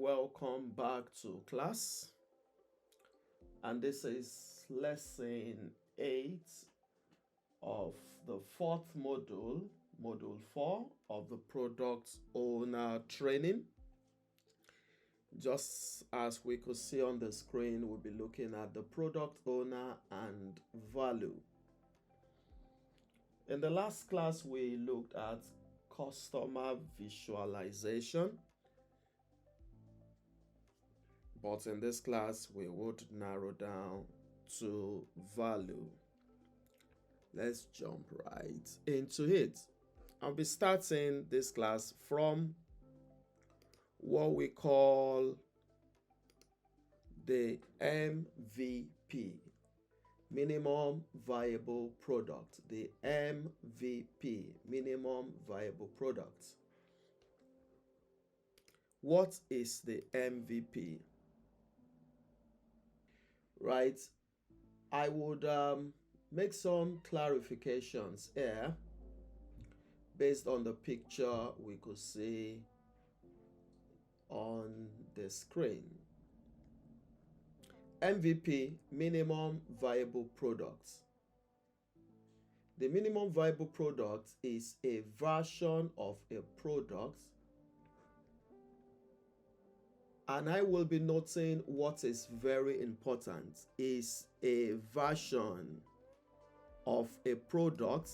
welcome back to class. And this is lesson 8 of the fourth module, module 4 of the product owner training. Just as we could see on the screen, we'll be looking at the product owner and value. In the last class, we looked at customer visualization. But in this class, we would narrow down to value. Let's jump right into it. I'll be starting this class from what we call the MVP, minimum viable product. The MVP, minimum viable product. What is the MVP? Right, I would make some clarifications here based on the picture we could see on the screen. MVP, minimum viable product. The minimum viable product is a version of a product, and I will be noting what is very important is a version of a product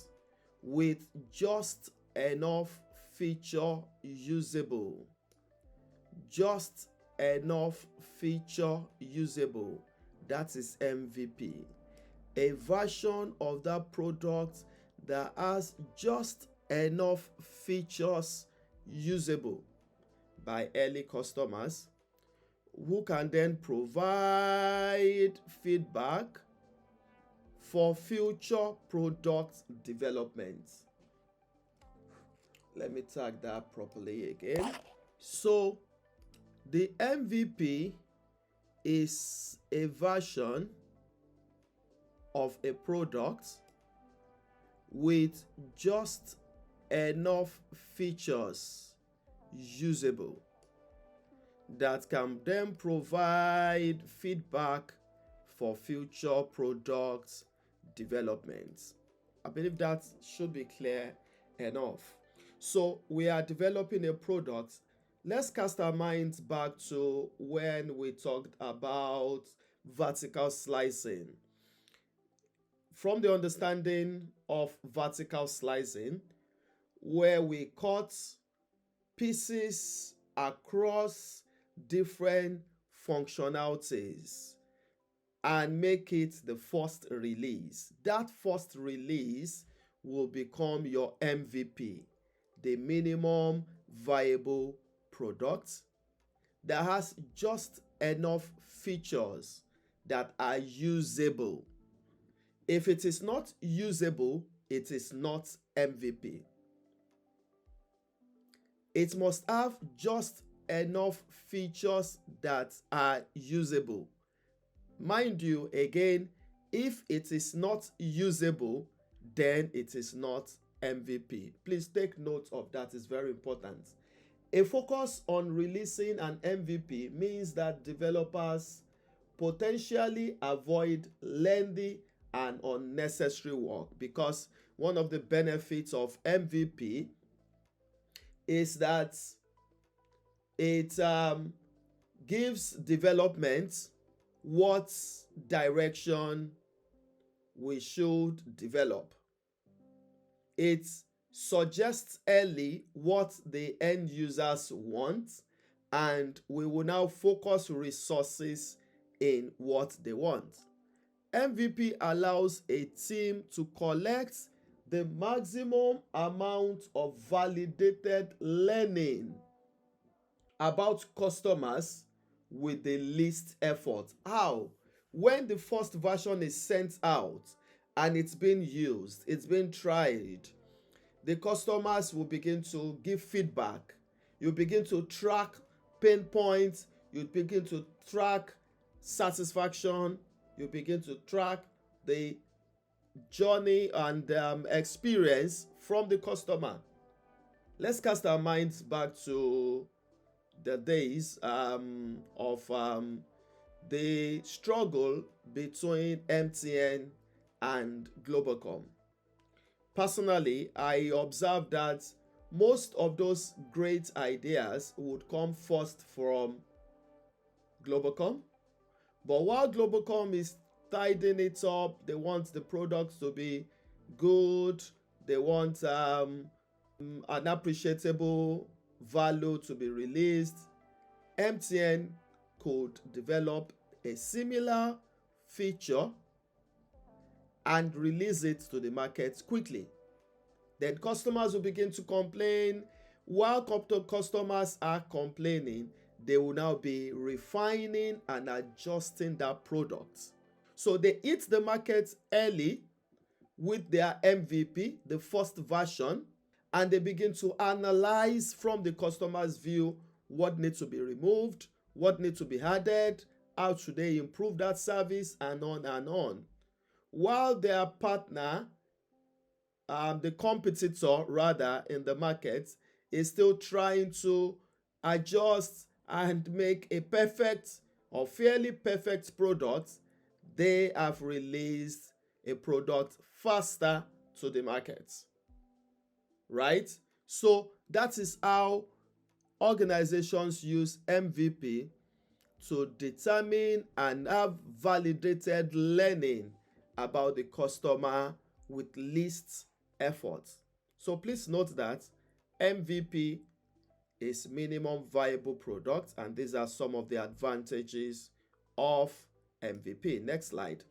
with just enough feature usable. Just enough feature usable. That is MVP. A version of that product that has just enough features usable by early customers, who can then provide feedback for future product development. Let me tag that properly again. So the MVP is a version of a product with just enough features usable that can then provide feedback for future product development. I believe that should be clear enough. So we are developing a product. Let's cast our minds back to when we talked about vertical slicing. From the understanding of vertical slicing, where we cut pieces across different functionalities and make it the first release. That first release will become your MVP, the minimum viable product that has just enough features that are usable. If it is not usable, it is not MVP. It must have just enough features that are usable. Mind you, again, if it is not usable, then it is not MVP. Please take note of that, it's very important. A focus on releasing an MVP means that developers potentially avoid lengthy and unnecessary work, because one of the benefits of MVP is that it gives development what direction we should develop. It suggests early what the end users want, and we will now focus resources in what they want. MVP allows a team to collect the maximum amount of validated learning about customers with the least effort. How? When the first version is sent out and it's being used, it's being tried, the customers will begin to give feedback. You begin to track pain points, you begin to track satisfaction, you begin to track the journey and experience from the customer. Let's cast our minds back to the days of the struggle between MTN and Globacom. Personally, I observed that most of those great ideas would come first from Globacom. But while Globacom is tidying it up, they want the products to be good, they want an appreciable value to be released. MTN could develop a similar feature and release it to the market quickly. Then customers will begin to complain. While customers are complaining, they will now be refining and adjusting that product. So they hit the market early with their MVP, the first version, and they begin to analyze from the customer's view what needs to be removed, what needs to be added, how should they improve that service, and on and on. While their partner, the competitor rather in the market, is still trying to adjust and make a perfect or fairly perfect product, they have released a product faster to the market. Right? So that is how organizations use MVP to determine and have validated learning about the customer with least effort. So please note that MVP is minimum viable product, and these are some of the advantages of MVP. Next slide.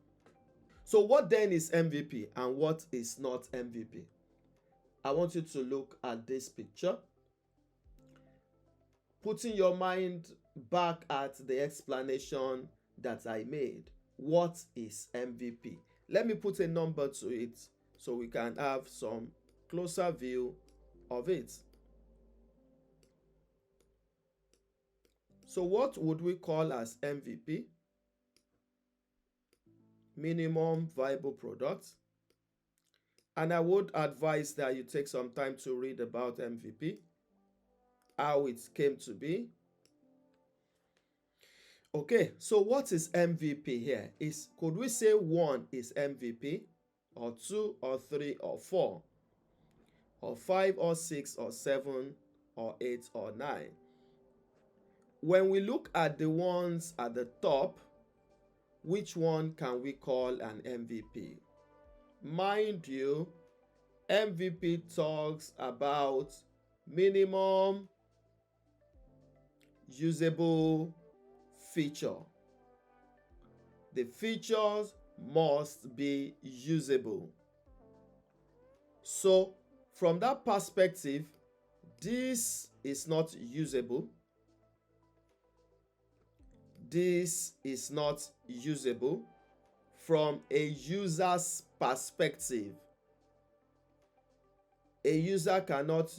So what then is MVP and what is not MVP? I want you to look at this picture, putting your mind back at the explanation that I made. What is MVP? Let me put a number to it so we can have some closer view of it. So what would we call as MVP? Minimum viable product. And I would advise that you take some time to read about MVP, how it came to be. Okay, so what is MVP here? Could we say 1 is MVP, or 2 or 3 or 4, or 5 or 6 or 7 or 8 or 9? When we look at the ones at the top, which one can we call an MVP? Mind you, MVP talks about minimum usable feature. The features must be usable. So from that perspective, this is not usable. This is not usable from a user's perspective. A user cannot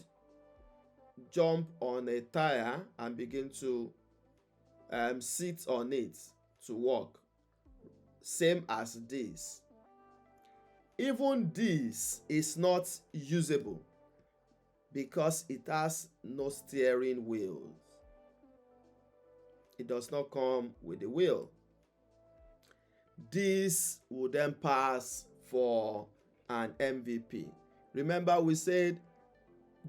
jump on a tire and begin to sit on it to walk. Same as this. Even this is not usable because it has no steering wheels. It does not come with a wheel. This will then pass for an MVP. Remember, we said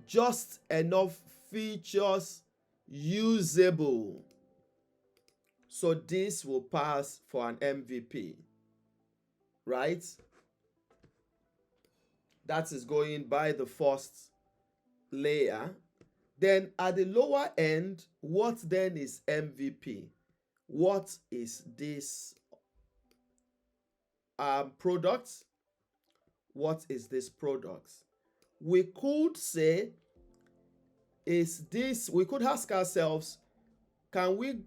just enough features usable. So this will pass for an MVP, right? That is going by the first layer. Then at the lower end, what then is MVP? What is this product? What is this product? We could say, we could ask ourselves, can we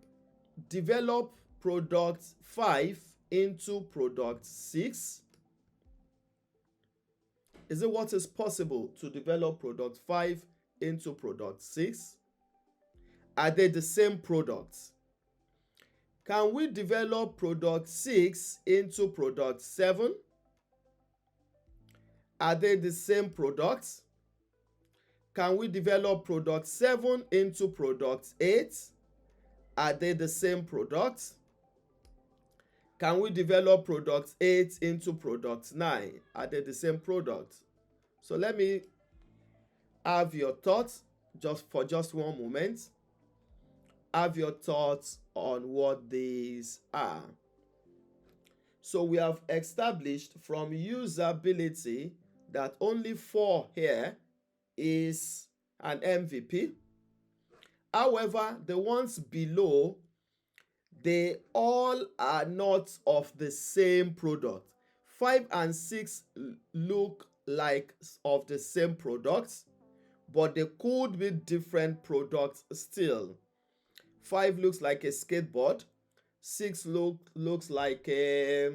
develop product 5 into product 6? Is it what is possible to develop product 5 into product 6? Are they the same products? Can we develop product 6 into product 7? Are they the same products? Can we develop product 7 into product 8? Are they the same product? Can we develop product 8 into product 9? Are they the same product? So let me have your thoughts for just one moment. Have your thoughts on what these are. So we have established from usability that only 4 here is an MVP. However, the ones below, they all are not of the same product. 5 and 6 look like of the same products, but they could be different products still. 5 looks like a skateboard. 6 looks like a,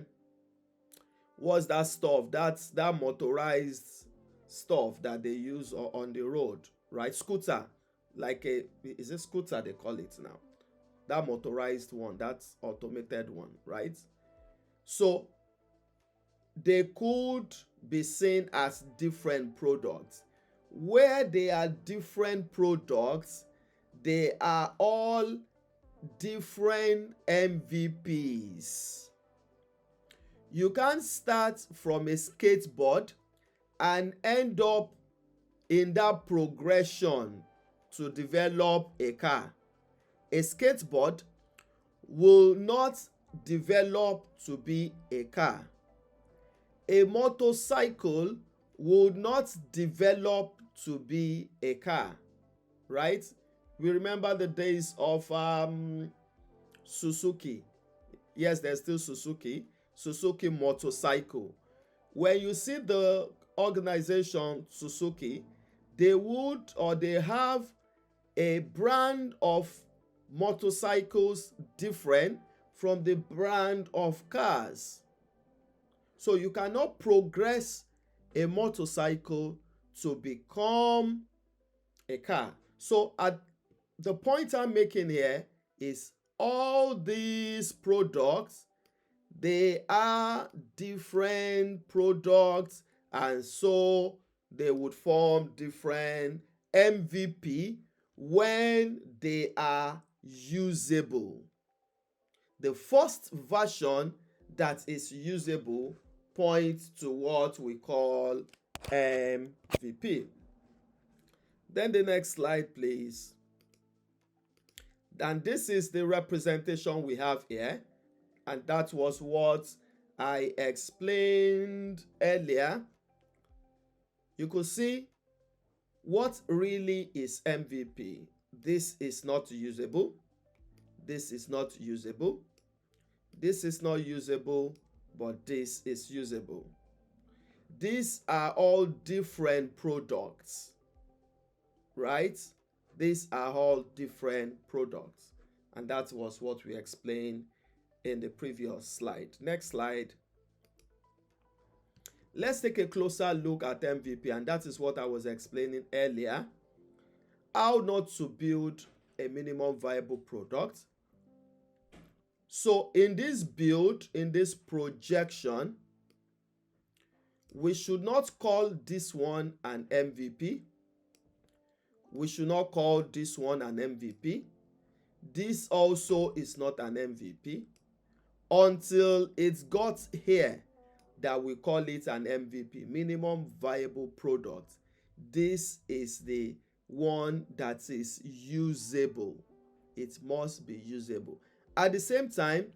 what's that stuff? That's that motorized stuff that they use on the road, right? Scooter, like a, is it scooter they call it now? That motorized one, that's automated one, right? So they could be seen as different products. Where they are different products, they are all different MVPs. You can't start from a skateboard and end up in that progression to develop a car. A skateboard will not develop to be a car. A motorcycle will not develop to be a car, right? We remember the days of Suzuki. Yes, there's still Suzuki motorcycle. When you see the organization Suzuki, they have a brand of motorcycles different from the brand of cars. So you cannot progress a motorcycle to become a car. So at the point I'm making here is all these products, they are different products, and so they would form different MVP when they are usable. The first version that is usable points to what we call MVP. Then the next slide, please. And this is the representation we have here. And that was what I explained earlier. You could see what really is MVP. This is not usable. This is not usable. This is not usable, but this is usable. These are all different products, right? These are all different products. And that was what we explained in the previous slide. Next slide. Let's take a closer look at MVP, and that is what I was explaining earlier. How not to build a minimum viable product. So in this build, in this projection, we should not call this one an MVP. We should not call this one an MVP. This also is not an MVP until it's got here that we call it an MVP, minimum viable product. This is the one that is usable. It must be usable. At the same time,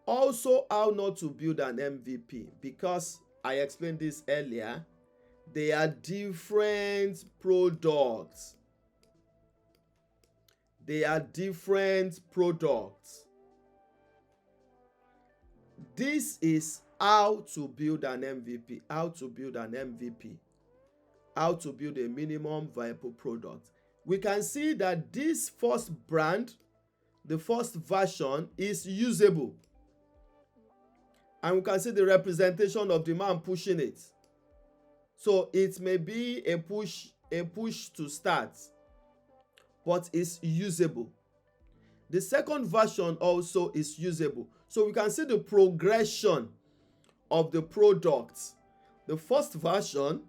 also how not to build an MVP, because I explained this earlier, they are different products. They are different products. This is how to build an MVP, how to build an MVP, how to build a minimum viable product. We can see that this first brand, the first version, is usable. And we can see the representation of the man pushing it. So it may be a push to start, but it's usable. The second version also is usable. So we can see the progression of the product. The first version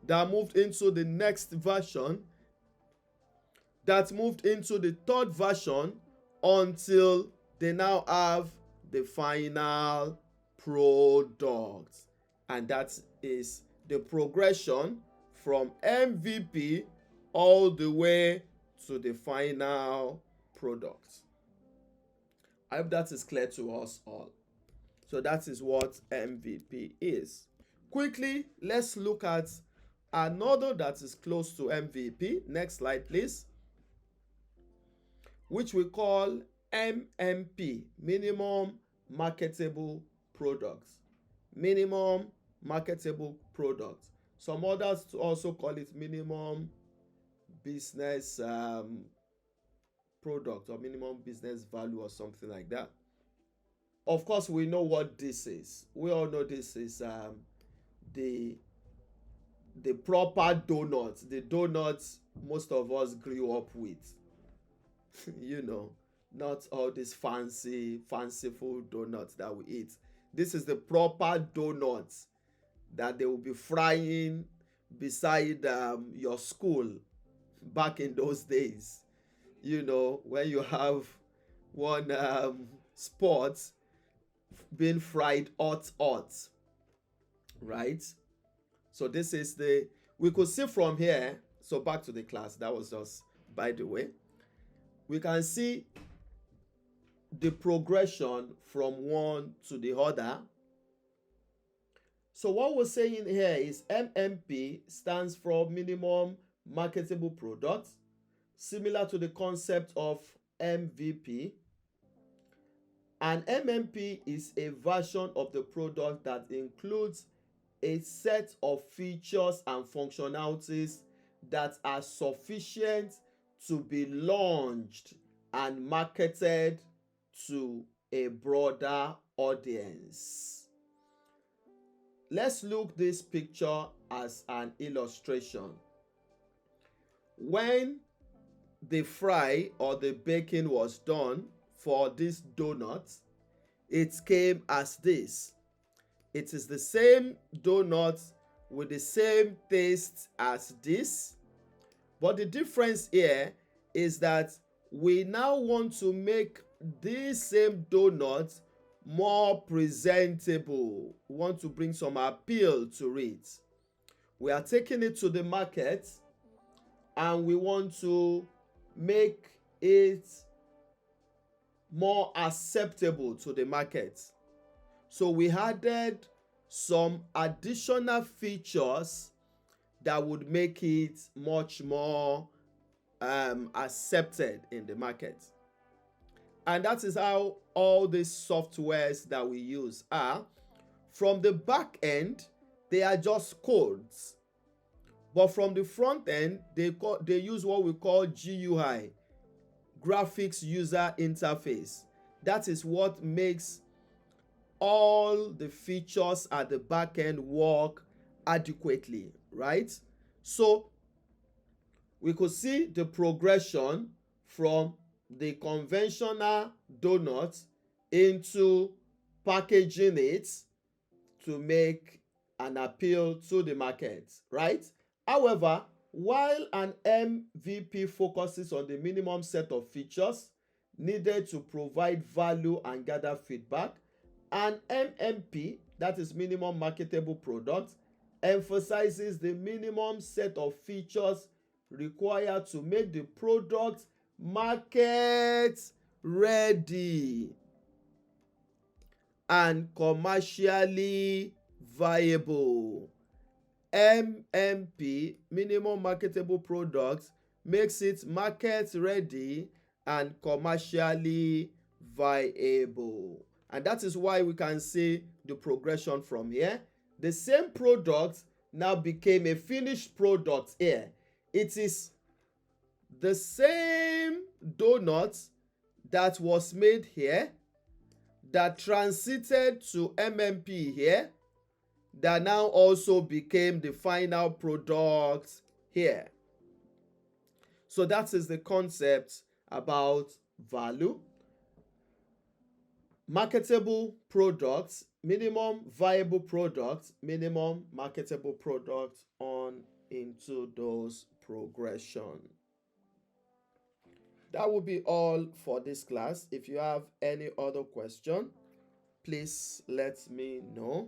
that moved into the next version, that moved into the third version, until they now have the final product. And that is the progression from MVP all the way to the final product. I hope that is clear to us all. So that is what MVP is. Quickly, let's look at another that is close to MVP. Next slide, please. Which we call MMP, minimum marketable products. Minimum marketable products. Some others also call it minimum business product, or minimum business value, or something like that. Of course, we know what this is. We all know this is the proper donut, the donuts most of us grew up with. You know, not all these fanciful donuts that we eat. This is the proper donuts that they will be frying beside your school back in those days. You know, when you have one spot being fried hot, right? So this is we could see from here. So back to the class. That was just by the way. We can see the progression from one to the other. So what we're saying here is MMP stands for minimum marketable product, similar to the concept of MVP. And MMP is a version of the product that includes a set of features and functionalities that are sufficient to be launched and marketed to a broader audience. Let's look this picture as an illustration. When the fry or the baking was done for this donut, it came as this. It is the same donut with the same taste as this, but the difference here is that we now want to make this same donut more presentable. We want to bring some appeal to it. We are taking it to the market and we want to make it more acceptable to the market. So we added some additional features that would make it much more accepted in the market. And that is how all these softwares that we use are. From the back end, they are just codes. But from the front end, they use what we call GUI, graphics user interface. That is what makes all the features at the back end work adequately, right? So we could see the progression from the conventional donut into packaging it to make an appeal to the market, right? However, while an MVP focuses on the minimum set of features needed to provide value and gather feedback, an MMP, that is minimum marketable product, emphasizes the minimum set of features required to make the product market ready and commercially viable. MMP, minimum marketable product, makes it market ready and commercially viable. And that is why we can see the progression from here. The same product now became a finished product here. It is the same donut that was made here, that transited to MMP here, that now also became the final product here. So that is the concept about value. marketable products, minimum viable products, minimum marketable products on into those progression. That will be all for this class. If you have any other question, please let me know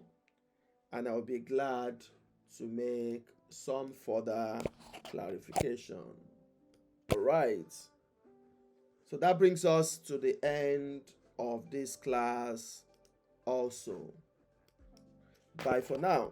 and I'll be glad to make some further clarification. All right. So that brings us to the end of this class also. Bye for now.